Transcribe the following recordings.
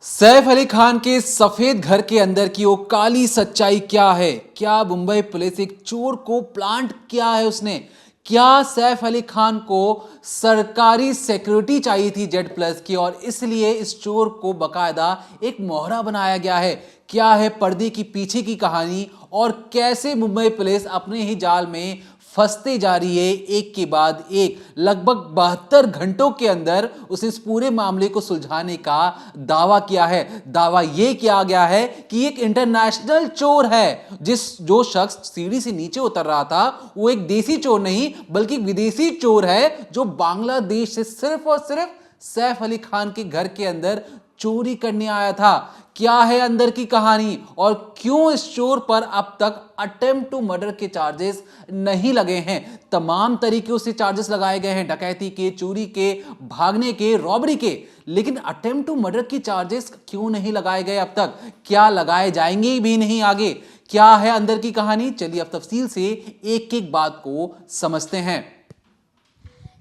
सैफ अली खान के सफेद घर के अंदर की वो काली सच्चाई क्या है? क्या मुंबई पुलिस एक चोर को प्लांट किया है उसने? क्या सैफ अली खान को सरकारी सिक्योरिटी चाहिए थी जेड प्लस की और इसलिए इस चोर को बकायदा एक मोहरा बनाया गया है? क्या है पर्दे की पीछे की कहानी और कैसे मुंबई पुलिस अपने ही जाल में फंसते जा रही है एक के बाद एक? लगभग 72 घंटों के अंदर उसने इस पूरे मामले को सुलझाने का दावा किया है। दावा यह किया गया है कि एक इंटरनेशनल चोर है। जो शख्स सीढ़ी से नीचे उतर रहा था वो एक देसी चोर नहीं बल्कि विदेशी चोर है जो बांग्लादेश से सिर्फ और सिर्फ सैफ अली खान के घर के अंदर चोरी करने आया था। क्या है अंदर की कहानी और क्यों इस चोर पर अब तक अटेम्प्ट टू मर्डर के चार्जेस नहीं लगे हैं? तमाम तरीकों से चार्जेस लगाए गए हैं, डकैती के, चोरी के, भागने के, रॉबरी के, लेकिन अटेम्प्ट टू मर्डर की चार्जेस क्यों नहीं लगाए गए अब तक? क्या लगाए जाएंगे भी नहीं आगे? क्या है अंदर की कहानी? चलिए अब तफसील से एक एक बात को समझते हैं।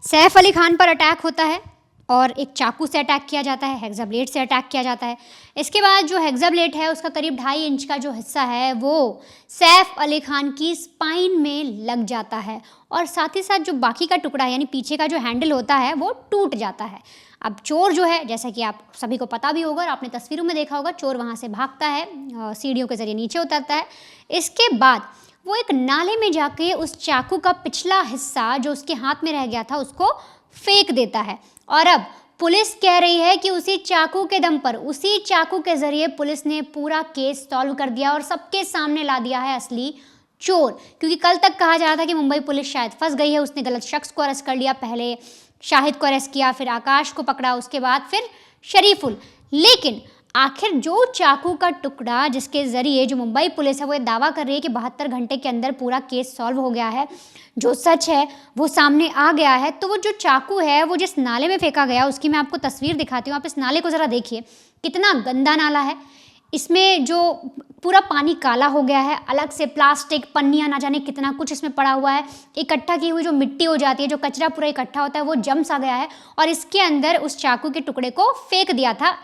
सैफ अली खान पर अटैक होता है और एक चाकू से अटैक किया जाता है, हेक्सा ब्लेड से अटैक किया जाता है। इसके बाद जो हेक्सा ब्लेड है उसका करीब 2.5 इंच का जो हिस्सा है वो सैफ अली खान की स्पाइन में लग जाता है और साथ ही साथ जो बाकी का टुकड़ा यानी पीछे का जो हैंडल होता है वो टूट जाता है। अब चोर जो है, जैसा कि आप सभी को पता भी होगा और आपने तस्वीरों में देखा होगा, चोर वहाँ से भागता है, सीढ़ियों के ज़रिए नीचे उतरता है। इसके बाद वो एक नाले में जाके उस चाकू का पिछला हिस्सा जो उसके हाथ में रह गया था उसको फेंक देता है और अब पुलिस कह रही है कि उसी चाकू के दम पर, उसी चाकू के जरिए पुलिस ने पूरा केस सॉल्व कर दिया और सबके सामने ला दिया है असली चोर। क्योंकि कल तक कहा जा रहा था कि मुंबई पुलिस शायद फंस गई है, उसने गलत शख्स को अरेस्ट कर लिया, पहले शाहिद को अरेस्ट किया, फिर आकाश को पकड़ा, उसके बाद फिर शरीफुल। लेकिन आखिर जो चाकू का टुकड़ा जिसके ज़रिए जो मुंबई पुलिस है वो दावा कर रही है कि 72 घंटे के अंदर पूरा केस सॉल्व हो गया है, जो सच है वो सामने आ गया है, तो वो जो चाकू है वो जिस नाले में फेंका गया उसकी मैं आपको तस्वीर दिखाती हूँ। आप इस नाले को ज़रा देखिए, कितना गंदा नाला है। इसमें जो पूरा पानी काला हो गया है, अलग से प्लास्टिक, पन्नियाँ, ना जाने कितना कुछ इसमें पड़ा हुआ है। इकट्ठा की हुई जो मिट्टी हो जाती है, जो कचरा पूरा इकट्ठा होता है वो जम सा गया है और इसके अंदर उस चाकू के टुकड़े को फेंक दिया था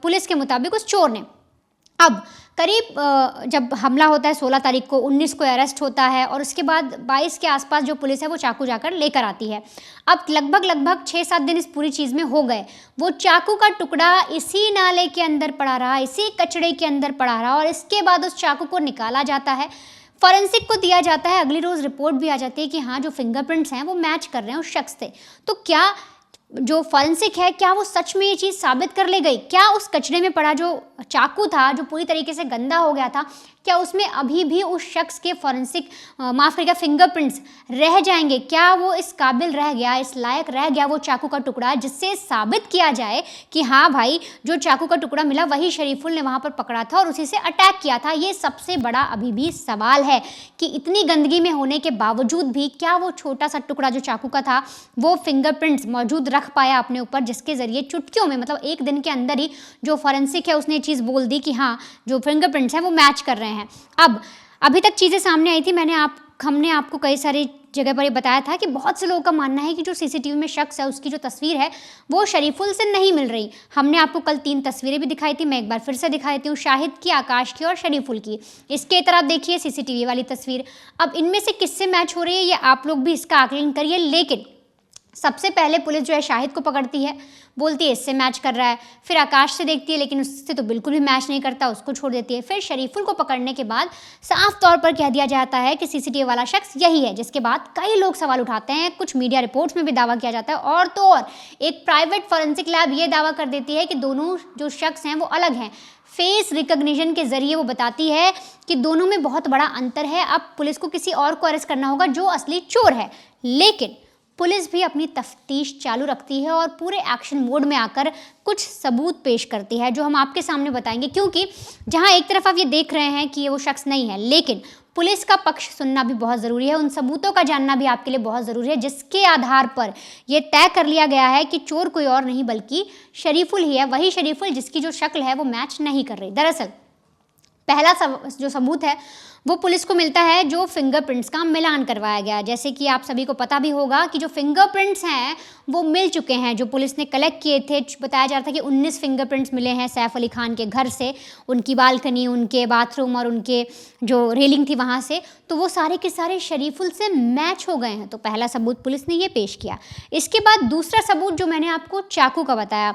पुलिस के मुताबिक उस चोर ने। अब करीब जब हमला होता है 16 तारीख को, 19 को अरेस्ट होता है और उसके बाद 22 के आसपास जो पुलिस है वो चाकू जाकर लेकर आती है। अब लगभग 6-7 दिन इस पूरी चीज़ में हो गए। वो चाकू का टुकड़ा इसी नाले के अंदर पड़ा रहा, इसी कचड़े के अंदर पड़ा रहा और इसके बाद उस चाकू को निकाला जाता है, फॉरेंसिक को दिया जाता है। अगली रोज़ रिपोर्ट भी आ जाती है कि हाँ, जो फिंगरप्रिंट्स हैं वो मैच कर रहे हैं उस शख्स से। तो क्या जो फॉरेंसिक है, क्या वो सच में ये चीज़ साबित कर ले गई? क्या उस कचरे में पड़ा जो चाकू था, जो पूरी तरीके से गंदा हो गया था, क्या उसमें अभी भी उस शख्स के फॉरेंसिक माफ़ करिएगा फिंगरप्रिंट्स रह जाएंगे? क्या वो इस काबिल रह गया, इस लायक रह गया वो चाकू का टुकड़ा जिससे साबित किया जाए कि हाँ भाई, जो चाकू का टुकड़ा मिला वही शरीफुल ने वहाँ पर पकड़ा था और उसी से अटैक किया था? ये सबसे बड़ा अभी भी सवाल है कि इतनी गंदगी में होने के बावजूद भी क्या वो छोटा सा टुकड़ा जो चाकू का था वो फिंगरप्रिंट्स मौजूद रख पाया अपने ऊपर, जिसके ज़रिए चुटकियों में, मतलब एक दिन के अंदर ही जो फॉरेंसिक है उसने ये चीज़ बोल दी कि हाँ, जो फिंगरप्रिंट्स हैं वो मैच कर रहे हैं। अब अभी तक चीज़ें सामने आई थी, हमने आपको कई सारी जगह पर ये बताया था कि बहुत से लोगों का मानना है कि जो सीसीटीवी में शख्स है उसकी जो तस्वीर है वो शरीफुल से नहीं मिल रही। हमने आपको कल 3 तस्वीरें भी दिखाई थी, मैं एक बार फिर से दिखा देती हूँ, शाहिद की, आकाश की और शरीफुल की। इसके तरफ देखिए सीसीटीवी वाली तस्वीर। अब इनमें से किससे मैच हो रही है ये आप लोग भी इसका आकलन करिए। लेकिन सबसे पहले पुलिस जो है शाहिद को पकड़ती है, बोलती है इससे मैच कर रहा है, फिर आकाश से देखती है लेकिन उससे तो बिल्कुल भी मैच नहीं करता, उसको छोड़ देती है। फिर शरीफुल को पकड़ने के बाद साफ तौर पर कह दिया जाता है कि सीसीटीवी वाला शख्स यही है, जिसके बाद कई लोग सवाल उठाते हैं, कुछ मीडिया रिपोर्ट्स में भी दावा किया जाता है और तो और एक प्राइवेट फॉरेंसिक लैब ये दावा कर देती है कि दोनों जो शख्स हैं वो अलग हैं। फेस रिकग्निशन के जरिए वो बताती है कि दोनों में बहुत बड़ा अंतर है। अब पुलिस को किसी और को अरेस्ट करना होगा जो असली चोर है, लेकिन पुलिस भी अपनी तफ्तीश चालू रखती है और पूरे एक्शन मोड में आकर कुछ सबूत पेश करती है जो हम आपके सामने बताएंगे। क्योंकि जहां एक तरफ आप ये देख रहे हैं कि ये वो शख्स नहीं है, लेकिन पुलिस का पक्ष सुनना भी बहुत ज़रूरी है, उन सबूतों का जानना भी आपके लिए बहुत ज़रूरी है जिसके आधार पर ये तय कर लिया गया है कि चोर कोई और नहीं बल्कि शरीफुल ही है, वही शरीफुल जिसकी जो शक्ल है वो मैच नहीं कर रही। दरअसल पहला जो सबूत है वो पुलिस को मिलता है जो फिंगरप्रिंट्स का मिलान करवाया गया। जैसे कि आप सभी को पता भी होगा कि जो फिंगरप्रिंट्स हैं वो मिल चुके हैं, जो पुलिस ने कलेक्ट किए थे। बताया जा रहा था कि 19 फिंगरप्रिंट्स मिले हैं सैफ अली खान के घर से, उनकी बालकनी, उनके बाथरूम और उनके जो रेलिंग थी वहाँ से, तो वो सारे के सारे शरीफुल से मैच हो गए हैं। तो पहला सबूत पुलिस ने ये पेश किया। इसके बाद दूसरा सबूत जो मैंने आपको चाकू का बताया,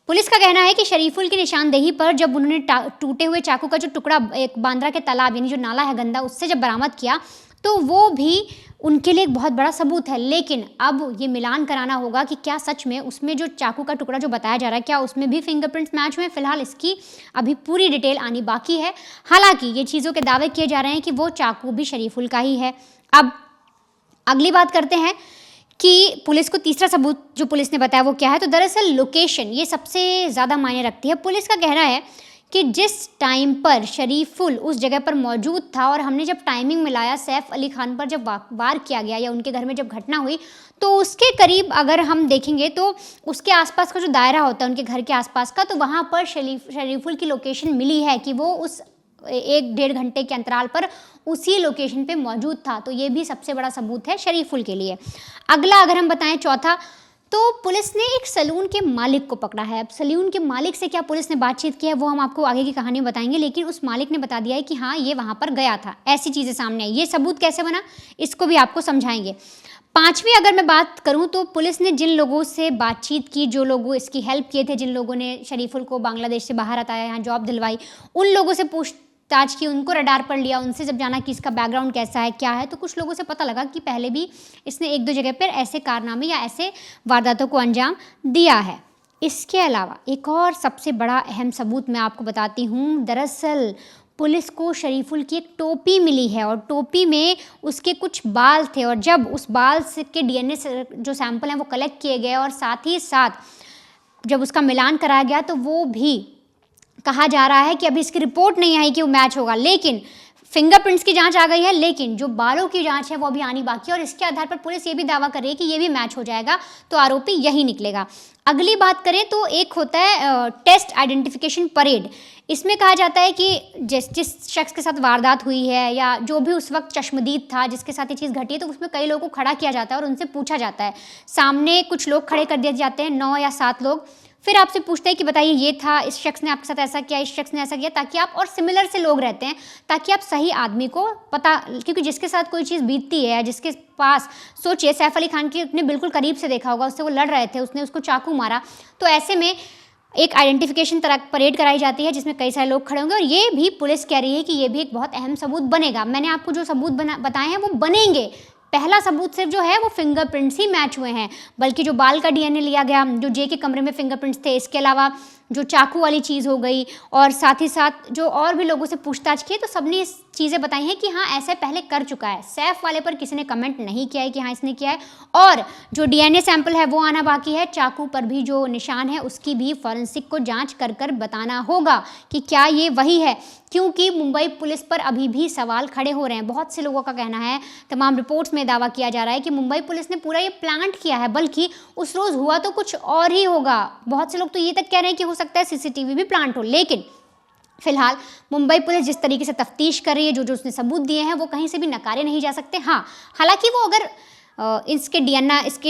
पुलिस का कहना है कि शरीफुल की निशानदेही पर जब उन्होंने टूटे हुए चाकू का जो टुकड़ा एक बांद्रा के तालाब यानी जो नाला है गंदा, उससे जब बरामद किया तो वो भी उनके लिए एक बहुत बड़ा सबूत है। लेकिन अब ये मिलान कराना होगा कि क्या सच में उसमें जो चाकू का टुकड़ा जो बताया जा रहा है क्या उसमें भी फिंगरप्रिंट्स मैच हुए हैं। फिलहाल इसकी अभी पूरी डिटेल आनी बाकी है। हालांकि ये चीज़ों के दावे किए जा रहे हैं कि वो चाकू भी शरीफुल का ही है। अब अगली बात करते हैं कि पुलिस को तीसरा सबूत जो पुलिस ने बताया वो क्या है। तो दरअसल लोकेशन ये सबसे ज़्यादा मायने रखती है। पुलिस का कहना है कि जिस टाइम पर शरीफुल उस जगह पर मौजूद था और हमने जब टाइमिंग मिलाया सैफ अली खान पर जब वार किया गया या उनके घर में जब घटना हुई, तो उसके करीब अगर हम देखेंगे तो उसके आसपास का जो दायरा होता है उनके घर के आसपास का, तो वहाँ पर शरीफुल की लोकेशन मिली है कि वो उस 1-1.5 घंटे के अंतराल पर उसी लोकेशन पे मौजूद था। तो ये भी सबसे बड़ा सबूत है शरीफुल के लिए। अगला अगर हम बताएं चौथा, तो पुलिस ने एक सैलून के मालिक को पकड़ा है। अब सैलून के मालिक से क्या पुलिस ने बातचीत की है वो हम आपको आगे की कहानी में बताएंगे, लेकिन उस मालिक ने बता दिया है कि हाँ ये वहाँ पर गया था। ऐसी चीज़ें सामने आई। ये सबूत कैसे बना इसको भी आपको समझाएंगे। पांचवी अगर मैं बात करूं तो पुलिस ने जिन लोगों से बातचीत की, जो लोगों इसकी हेल्प किए थे, जिन लोगों ने शरीफुल को बांग्लादेश से बाहर हटाया, यहाँ जॉब दिलवाई, उन लोगों से पूछताछ की, उनको रडार पर लिया, उनसे जब जाना कि इसका बैकग्राउंड कैसा है क्या है, तो कुछ लोगों से पता लगा कि पहले भी इसने 1-2 जगह पर ऐसे कारनामे या ऐसे वारदातों को अंजाम दिया है। इसके अलावा एक और सबसे बड़ा अहम सबूत मैं आपको बताती हूँ। दरअसल पुलिस को शरीफुल की एक टोपी मिली है और टोपी में उसके कुछ बाल थे, और जब उस बाल से के डीएनए जो सैंपल हैं वो कलेक्ट किए गए और साथ ही साथ जब उसका मिलान कराया गया तो वो भी कहा जा रहा है कि अभी इसकी रिपोर्ट नहीं आई कि वो मैच होगा, लेकिन फिंगरप्रिंट्स की जांच आ गई है, लेकिन जो बालों की जांच है वो अभी आनी बाकी है और इसके आधार पर पुलिस ये भी दावा कर रही है कि ये भी मैच हो जाएगा तो आरोपी यही निकलेगा। अगली बात करें तो एक होता है टेस्ट आइडेंटिफिकेशन परेड। इसमें कहा जाता है कि जिस शख्स के साथ वारदात हुई है या जो भी उस वक्त चश्मदीद था जिसके साथ ये चीज़ घटी है, तो उसमें कई लोगों को खड़ा किया जाता है और उनसे पूछा जाता है। सामने कुछ लोग खड़े कर दिए जाते हैं, 9 या 7 लोग, फिर आपसे पूछते हैं कि बताइए ये था, इस शख्स ने आपके साथ ऐसा किया, इस शख्स ने ऐसा किया, ताकि आप, और सिमिलर से लोग रहते हैं ताकि आप सही आदमी को पता, क्योंकि जिसके साथ कोई चीज़ बीतती है, जिसके पास, सोचिए सैफ अली खान की अपने बिल्कुल करीब से देखा होगा, उससे वो लड़ रहे थे, उसने उसको चाकू मारा, तो ऐसे में एक आइडेंटिफिकेशन तरह परेड कराई जाती है जिसमें कई सारे लोग खड़े होंगे और ये भी पुलिस कह रही है कि ये भी एक बहुत अहम सबूत बनेगा। मैंने आपको जो सबूत बताए हैं वो बनेंगे। पहला सबूत सिर्फ जो है वो फिंगरप्रिंट्स ही मैच हुए हैं, बल्कि जो बाल का डीएनए लिया गया, जो जे के कमरे में फिंगरप्रिंट्स थे, इसके अलावा जो चाकू वाली चीज़ हो गई और साथ ही साथ जो और भी लोगों से पूछताछ की तो सबने इस चीज़ें बताई हैं कि हाँ ऐसे पहले कर चुका है। सैफ वाले पर किसी ने कमेंट नहीं किया है कि हाँ इसने किया है, और जो डीएनए सैंपल है वो आना बाकी है। चाकू पर भी जो निशान है उसकी भी फॉरेंसिक को जांच कर बताना होगा कि क्या ये वही है, क्योंकि मुंबई पुलिस पर अभी भी सवाल खड़े हो रहे हैं। बहुत से लोगों का कहना है, तमाम रिपोर्ट्स में दावा किया जा रहा है कि मुंबई पुलिस ने पूरा ये प्लांट किया है, बल्कि उस रोज़ हुआ तो कुछ और ही होगा। बहुत से लोग तो ये तक कह रहे हैं कि हो सकता है सीसीटीवी भी प्लांट हो, लेकिन फिलहाल मुंबई पुलिस जिस तरीके से तफ्तीश कर रही है, जो उसने सबूत दिए हैं वो कहीं से भी नकारे नहीं जा सकते। हाँ, हालांकि वो अगर इसके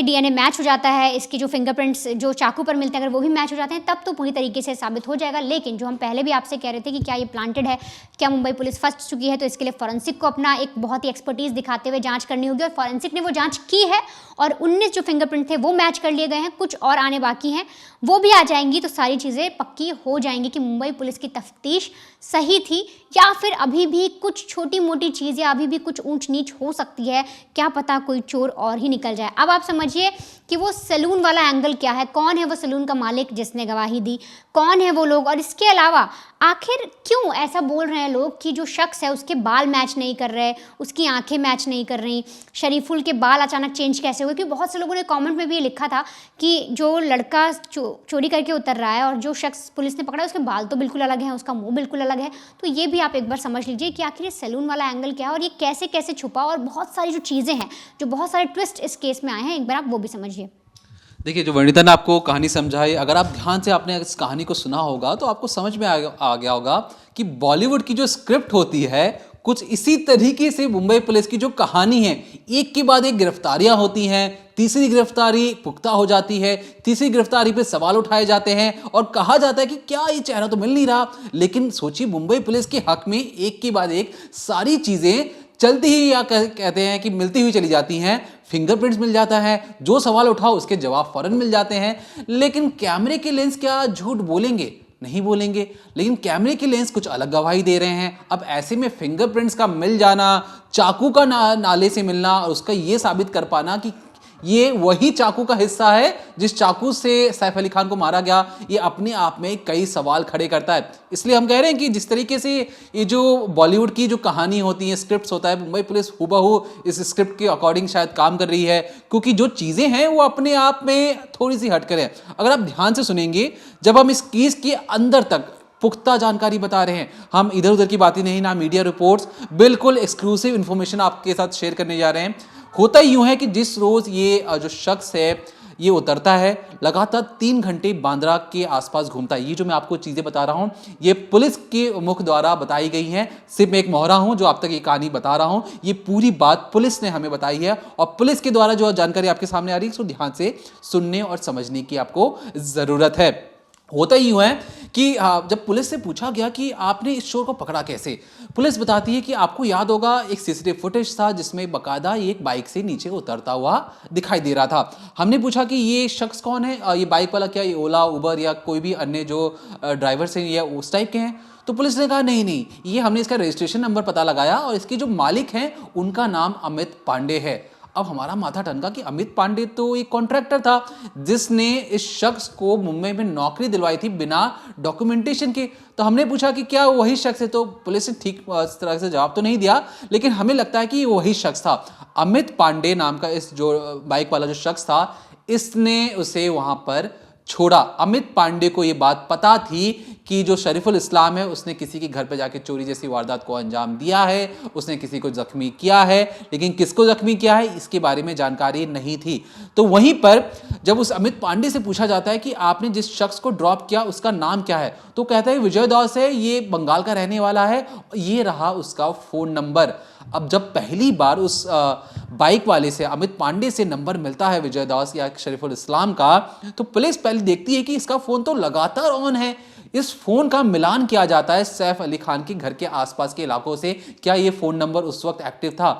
डीएनए मैच हो जाता है, इसके जो फिंगरप्रिंट्स जो चाकू पर मिलते हैं अगर वो भी मैच हो जाते हैं, तब तो पूरी तरीके से साबित हो जाएगा। लेकिन जो हम पहले भी आपसे कह रहे थे कि क्या ये प्लांटेड है, क्या मुंबई पुलिस फंस चुकी है, तो इसके लिए फॉरेंसिक को अपना एक बहुत ही एक्सपर्टीज़ दिखाते हुए जांच करनी होगी, और फॉरेंसिक ने वो जांच की है और 19 जो फिंगरप्रिंट थे वो मैच कर लिए गए हैं, कुछ और आने बाकी हैं, वो भी आ जाएंगी तो सारी चीज़ें पक्की हो जाएंगी कि मुंबई पुलिस की तफ्तीश सही थी या फिर अभी भी कुछ छोटी मोटी चीज़ या अभी भी कुछ ऊंच नीच हो सकती है, क्या पता कोई चोर और ही निकल जाए। अब आप समझिए कि वो सैलून वाला एंगल क्या है, कौन है वो सैलून का मालिक जिसने गवाही दी, कौन है वो लोग, और इसके अलावा आखिर क्यों ऐसा बोल रहे हैं लोग कि जो शख्स है उसके बाल मैच नहीं कर रहे, उसकी आंखें मैच नहीं कर रही, शरीफुल के बाल अचानक चेंज कैसे हुए। क्योंकि बहुत से लोगों ने कमेंट में भी ये लिखा था कि जो लड़का चोरी करके उतर रहा है और जो शख्स पुलिस ने पकड़ा उसके बाल तो बिल्कुल अलग हैं, उसका मुंह बिल्कुल अलग है। तो ये भी आप एक बार समझ लीजिए कि आखिर ये सैलून वाला एंगल क्या है और ये कैसे कैसे छुपा, और बहुत सारी जो चीज़ें हैं, जो बहुत सारे ट्विस्ट इस केस में आए हैं, एक बार आप वो भी समझिए। देखिए, जो वनिता ने आपको कहानी समझाई, अगर आप ध्यान से आपने इस कहानी को सुना होगा तो आपको समझ में आ गया होगा कि बॉलीवुड की जो स्क्रिप्ट होती है कुछ इसी तरीके से मुंबई पुलिस की जो कहानी है, एक के बाद एक गिरफ्तारियां होती हैं, तीसरी गिरफ्तारी पुख्ता हो जाती है, तीसरी गिरफ्तारी पे सवाल उठाए जाते हैं और कहा जाता है कि क्या ये चेहरा तो मिल नहीं रहा। लेकिन सोचिए, मुंबई पुलिस के हक में एक के बाद एक सारी चीजें चलती ही या कहते हैं कि मिलती हुई चली जाती हैं। फिंगरप्रिंट्स मिल जाता है, जो सवाल उठाओ उसके जवाब फौरन मिल जाते हैं। लेकिन कैमरे के लेंस क्या झूठ बोलेंगे? नहीं बोलेंगे। लेकिन कैमरे के लेंस कुछ अलग गवाही दे रहे हैं। अब ऐसे में फिंगरप्रिंट्स का मिल जाना, चाकू का नाले से मिलना और उसका ये साबित कर पाना कि ये वही चाकू का हिस्सा है जिस चाकू से सैफ अली खान को मारा गया, ये अपने आप में कई सवाल खड़े करता है। इसलिए हम कह रहे हैं कि जिस तरीके से ये जो बॉलीवुड की जो कहानी होती है, स्क्रिप्ट्स होता है, मुंबई पुलिस हूबहू इस स्क्रिप्ट के अकॉर्डिंग शायद काम कर रही है, क्योंकि जो चीज़ें हैं वो अपने आप में थोड़ी सी हटकर है। अगर आप ध्यान से सुनेंगे, जब हम इस केस के अंदर तक पुख्ता जानकारी बता रहे हैं, हम इधर उधर की बातें नहीं, ना मीडिया रिपोर्ट्स, बिल्कुल एक्सक्लूसिव इंफॉर्मेशन आपके साथ शेयर करने जा रहे हैं। होता यूं है कि जिस रोज ये जो शख्स है ये उतरता है, लगातार 3 घंटे बांद्रा के आसपास घूमता है। ये जो मैं आपको चीजें बता रहा हूं, ये पुलिस के मुख द्वारा बताई गई हैं। सिर्फ मैं एक मोहरा हूं जो आप तक ये कहानी बता रहा हूं। ये पूरी बात पुलिस ने हमें बताई है और पुलिस के द्वारा जो जानकारी आपके सामने आ रही है उसको ध्यान से सुनने और समझने की आपको जरूरत है। होता ही यूं है कि जब पुलिस से पूछा गया कि आपने इस चोर को पकड़ा कैसे, पुलिस बताती है कि आपको याद होगा एक सीसीटीवी फुटेज था जिसमें बकायदा एक बाइक से नीचे उतरता हुआ दिखाई दे रहा था। हमने पूछा कि ये शख्स कौन है, ये बाइक वाला क्या ये ओला उबर या कोई भी अन्य जो ड्राइवर्स हैं या उस टाइप के हैं? तो पुलिस ने कहा नहीं नहीं, ये हमने इसका रजिस्ट्रेशन नंबर पता लगाया और इसके जो मालिक हैं उनका नाम अमित पांडे है। अब हमारा माथा ठनका कि अमित पांडे तो एक कॉन्ट्रैक्टर था जिसने इस शख्स को मुंबई में नौकरी दिलवाई थी बिना डॉक्यूमेंटेशन के। तो हमने पूछा कि क्या वही शख्स है, तो पुलिस ने ठीक इस तरह से जवाब तो नहीं दिया, लेकिन हमें लगता है कि वही शख्स था। अमित पांडे नाम का इस जो बाइक वाला जो शख्स था, इसने उसे वहां पर छोड़ा। अमित पांडे को यह बात पता थी कि जो शरीफुल इस्लाम है उसने किसी के घर पर जाके चोरी जैसी वारदात को अंजाम दिया है, उसने किसी को जख्मी किया है, लेकिन किसको जख्मी किया है इसके बारे में जानकारी नहीं थी। तो वहीं पर जब उस अमित पांडे से पूछा जाता है कि आपने जिस शख्स को ड्रॉप किया उसका नाम क्या है, तो कहता है विजय दास है, ये बंगाल का रहने वाला है, ये रहा उसका फोन नंबर। अब जब पहली बार उस बाइक वाले से अमित पांडे से नंबर मिलता है विजय दास या शरीफुल इस्लाम का, तो पुलिस पहले देखती है कि इसका फोन तो लगातार ऑन है। इस फोन का मिलान किया जाता है सैफ अली खान के घर के आसपास के इलाकों से, क्या ये फोन नंबर उस वक्त एक्टिव था?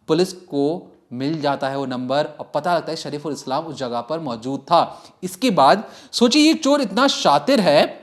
पुलिस को मिल जाता है वो नंबर और पता लगता है शरीफुल इस्लाम उस जगह पर मौजूद था। इसके बाद सोचिए, ये चोर इतना शातिर है,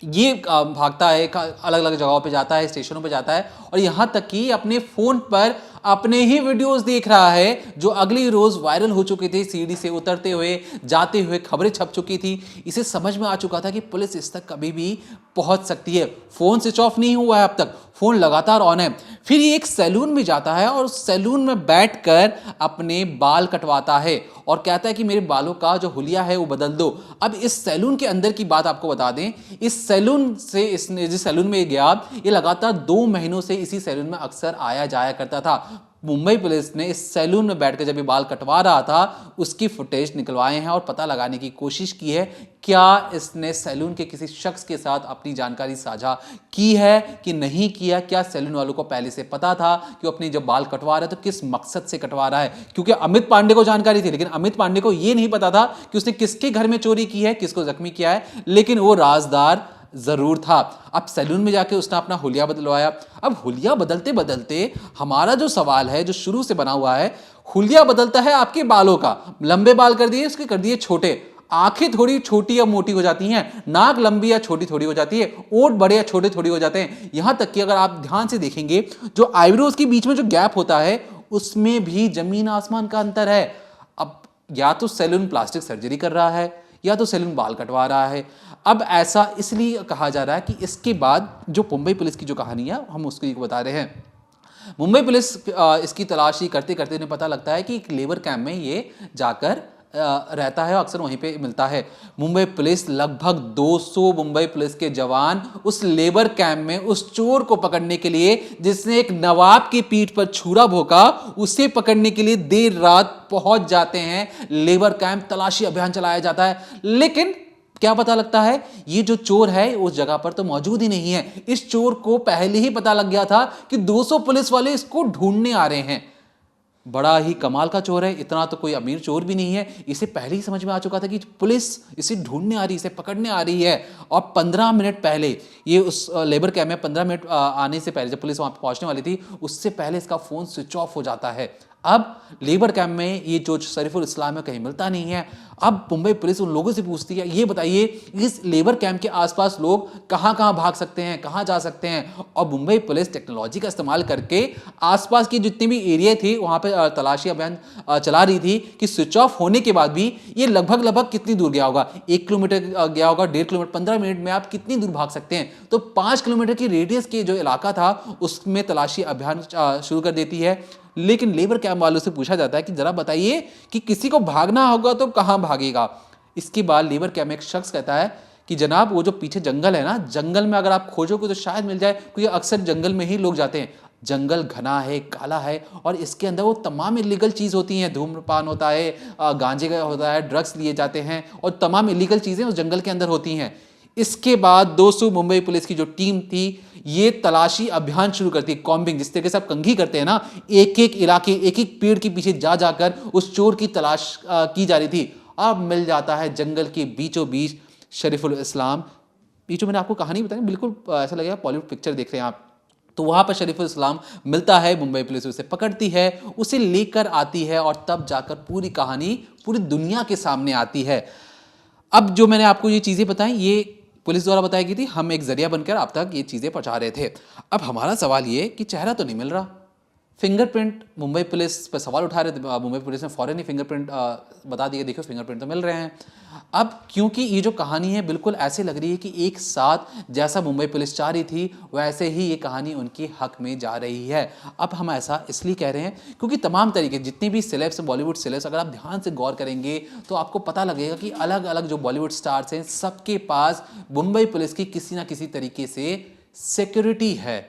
ये भागता है, अलग अलग जगहों पे जाता है, स्टेशनों पे जाता है और यहाँ तक कि अपने फोन पर अपने ही वीडियोस देख रहा है जो अगली रोज वायरल हो चुके थे, सीढ़ी से उतरते हुए, जाते हुए, खबरें छप चुकी थी। इसे समझ में आ चुका था कि पुलिस इस तक कभी भी पहुंच सकती है। फोन स्विच ऑफ नहीं हुआ है अब तक, फोन लगातार ऑन है। फिर ये एक सैलून में जाता है और उस सैलून में बैठकर अपने बाल कटवाता है और कहता है कि मेरे बालों का जो हुलिया है वो बदल दो। अब इस सैलून के अंदर की बात आपको बता दें, इस सैलून से इसने जिस सैलून में गया, ये लगातार 2 महीनों से इसी सैलून में अक्सर आया जाया करता था। मुंबई पुलिस ने इस सैलून में बैठकर जब ये बाल कटवा रहा था उसकी फुटेज निकलवाए हैं और पता लगाने की कोशिश की है क्या इसने सैलून के किसी शख्स के साथ अपनी जानकारी साझा की है कि नहीं किया। क्या सैलून वालों को पहले से पता था कि वो अपनी जब बाल कटवा रहा है तो किस मकसद से कटवा रहा है? क्योंकि अमित पांडे को जानकारी थी, लेकिन अमित पांडे को यह नहीं पता था कि उसने किसके घर में चोरी की है, किसको जख्मी किया है, लेकिन वो राजदार जरूर था। अब सैलून में जाके उसने अपना हुलिया बदलवाया। अब हुलिया बदलते बदलते हमारा जो सवाल है जो शुरू से बना हुआ है, हुलिया बदलता है आपके बालों का, लंबे बाल कर दिए, उसके कर दिए छोटे, आंखें थोड़ी छोटी या मोटी हो जाती हैं, नाक लंबी या छोटी थोड़ी हो जाती है, ओठ बड़े या छोटे थोड़ी हो जाते हैं। यहां तक कि अगर आप ध्यान से देखेंगे जो आईब्रोज के बीच में जो गैप होता है उसमें भी जमीन आसमान का अंतर है। अब या तो सैलून प्लास्टिक सर्जरी कर रहा है या तो सैलून बाल कटवा रहा है। अब ऐसा इसलिए कहा जा रहा है कि इसके बाद जो मुंबई पुलिस की जो कहानी है हम उसको बता रहे हैं। मुंबई पुलिस इसकी तलाशी करते करते उन्हें पता लगता है कि एक लेबर कैंप में ये जाकर रहता है, अक्सर वहीं पे मिलता है। मुंबई पुलिस लगभग 200 मुंबई पुलिस के जवान उस लेबर कैंप में उस चोर को पकड़ने के लिए, जिसने एक नवाब की पीठ पर छुरा भोंका, उसे पकड़ने के लिए देर रात पहुंच जाते हैं। लेबर कैंप तलाशी अभियान चलाया जाता है, लेकिन क्या पता लगता है ये जो चोर है उस जगह पर तो मौजूद ही नहीं है। इस चोर को पहले ही पता लग गया था कि 200 पुलिस वाले इसको ढूंढने आ रहे हैं। बड़ा ही कमाल का चोर है, इतना तो कोई अमीर चोर भी नहीं है। इसे पहले ही समझ में आ चुका था कि पुलिस इसे ढूंढने आ रही है, इसे पकड़ने आ रही है। और 15 मिनट पहले ये उस लेबर कैंप में 15 मिनट आने से पहले, जब पुलिस वहां पहुंचने वाली थी, उससे पहले इसका फोन स्विच ऑफ हो जाता है। अब लेबर कैंप में ये जो शरीफुल इस्लाम है कहीं मिलता नहीं है। अब मुंबई पुलिस उन लोगों से पूछती है, ये बताइए इस लेबर कैंप के आसपास लोग कहां कहां भाग सकते हैं, कहां जा सकते हैं। और मुंबई पुलिस टेक्नोलॉजी का इस्तेमाल करके आसपास की जितनी भी एरिया थी वहां पे तलाशी अभियान चला रही थी कि स्विच ऑफ होने के बाद भी ये लगभग कितनी दूर गया होगा। 1 किलोमीटर गया होगा, 1.5 किलोमीटर, 15 मिनट में आप कितनी दूर भाग सकते हैं। तो 5 किलोमीटर की रेडियस के जो इलाका था उसमें तलाशी अभियान शुरू कर देती है। लेकिन लेबर कैंप वालों से पूछा जाता है कि जरा बताइए कि किसी को भागना होगा तो कहां भागेगा। इसके बाद लेबर कैंप में एक शख्स कहता है कि जनाब वो जो पीछे जंगल है ना, जंगल में अगर आप खोजोगे तो शायद मिल जाए, क्योंकि अक्सर जंगल में ही लोग जाते हैं। जंगल घना है, काला है, और इसके अंदर वो तमाम इलीगल चीज़ होती हैं। धूम्रपान होता है, गांजे का होता है, ड्रग्स लिए जाते हैं, और तमाम इलीगल चीज़ें उस जंगल के अंदर होती हैं। इसके बाद 200 मुंबई पुलिस की जो टीम थी ये तलाशी अभियान शुरू करती है। कॉम्बिंग, जिस तरीके से आप कंघी करते हैं ना, एक एक इलाके, एक एक पेड़ के पीछे जा जाकर उस चोर की तलाश की जा रही थी। अब मिल जाता है जंगल के बीचों बीच शरीफुल इस्लाम। बीचों मैंने आपको कहानी बताई, बिल्कुल ऐसा लगेगा बॉलीवुड पिक्चर देख रहे हैं आप। तो वहां पर शरीफुल इस्लाम मिलता है, मुंबई पुलिस उसे पकड़ती है, उसे लेकर आती है, और तब जाकर पूरी कहानी पूरी दुनिया के सामने आती है। अब जो मैंने आपको ये चीज़ें बताई ये पुलिस द्वारा बताई गई थी, हम एक जरिया बनकर आप तक ये चीज़ें पहुंचा रहे थे। अब हमारा सवाल ये कि चेहरा तो नहीं मिल रहा, फिंगरप्रिंट मुंबई पुलिस पर सवाल उठा रहे थे। मुंबई पुलिस ने फौरन ही फिंगरप्रिंट बता दिया, देखो फिंगरप्रिंट तो मिल रहे हैं। अब क्योंकि ये जो कहानी है बिल्कुल ऐसे लग रही है कि एक साथ जैसा मुंबई पुलिस चाह रही थी वैसे ही ये कहानी उनके हक में जा रही है। अब हम ऐसा इसलिए कह रहे हैं क्योंकि तमाम तरीके जितनी भी सेलेब्स, बॉलीवुड सेलेब्स, अगर आप ध्यान से गौर करेंगे तो आपको पता लगेगा कि अलग अलग जो बॉलीवुड स्टार्स हैं सबके पास मुंबई पुलिस की किसी ना किसी तरीके से सिक्योरिटी है।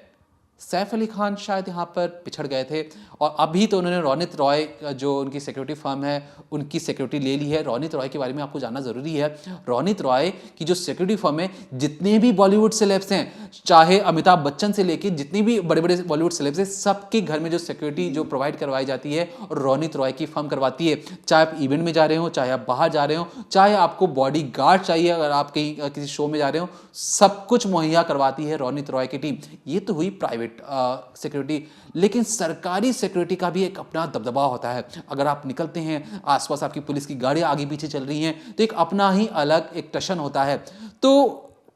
सैफ अली खान शायद यहाँ पर पिछड़ गए थे, और अभी तो उन्होंने रोनित रॉय जो उनकी सिक्योरिटी फर्म है उनकी सिक्योरिटी ले ली है। रोनित रॉय के बारे में आपको जानना ज़रूरी है। रोनित रॉय की जो सिक्योरिटी फर्म है, जितने भी बॉलीवुड सेलेब्स हैं, चाहे अमिताभ बच्चन से लेके जितनी भी बड़े बड़े बॉलीवुड सेलेब्स हैं, सबके घर में जो सिक्योरिटी जो प्रोवाइड करवाई जाती है और रोनित रॉय की फर्म करवाती है। चाहे आप इवेंट में जा रहे हो, चाहे आप बाहर जा रहे हो, चाहे आपको बॉडी गार्ड चाहिए, अगर आप कहीं किसी शो में जा रहे हो, सब कुछ मुहैया करवाती है रोनित रॉय की टीम। ये तो हुई प्राइवेट सिक्योरिटी, लेकिन सरकारी सिक्योरिटी का भी एक अपना दबदबा होता है। अगर आप निकलते हैं, आसपास आपकी पुलिस की गाड़ियां आगे पीछे चल रही हैं, तो एक अपना ही अलग एक टशन होता है। तो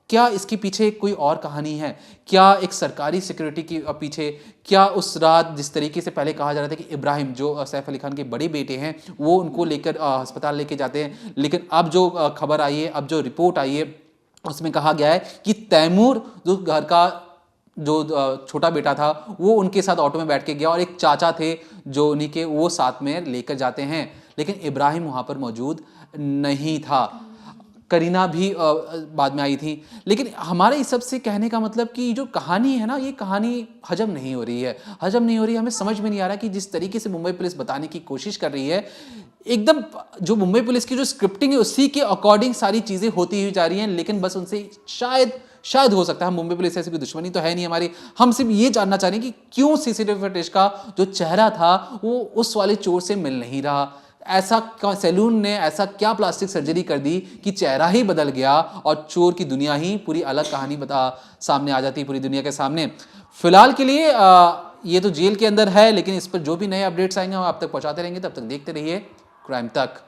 क्या इसके पीछे कोई और कहानी है? क्या एक सरकारी सिक्योरिटी के पीछे, क्या उस रात जिस तरीके से पहले कहा जा रहा था कि इब्राहिम जो सैफ अली खान के बड़े बेटे हैं वो उनको लेकर अस्पताल लेके जाते हैं, लेकिन अब जो खबर आई है, अब जो रिपोर्ट आई है उसमें कहा गया है कि तैमूर जो घर का जो छोटा बेटा था वो उनके साथ ऑटो में बैठ के गया, और एक चाचा थे जो उन्हीं के, वो साथ में लेकर जाते हैं, लेकिन इब्राहिम वहाँ पर मौजूद नहीं था। करीना भी बाद में आई थी। लेकिन हमारे इस सब से कहने का मतलब कि जो कहानी है ना, ये कहानी हजम नहीं हो रही है, हजम नहीं हो रही है। हमें समझ में नहीं आ रहा कि जिस तरीके से मुंबई पुलिस बताने की कोशिश कर रही है, एकदम जो मुंबई पुलिस की जो स्क्रिप्टिंग है उसी के अकॉर्डिंग सारी चीज़ें होती हुई जा रही हैं, लेकिन बस उनसे शायद हो सकता है, मुंबई पुलिस ऐसी कोई दुश्मनी तो है नहीं हमारी। हम सिर्फ ये जानना चाह रहे हैं कि क्यों सीसीटीवी फुटेज का जो चेहरा था वो उस वाले चोर से मिल नहीं रहा। ऐसा सैलून ने ऐसा क्या प्लास्टिक सर्जरी कर दी कि चेहरा ही बदल गया और चोर की दुनिया ही पूरी अलग कहानी सामने आ जाती पूरी दुनिया के सामने। फिलहाल के लिए ये तो जेल के अंदर है, लेकिन इस पर जो भी नए अपडेट्स आएंगे हम आप तक पहुंचाते रहेंगे। तब तक देखते रहिए क्राइम तक।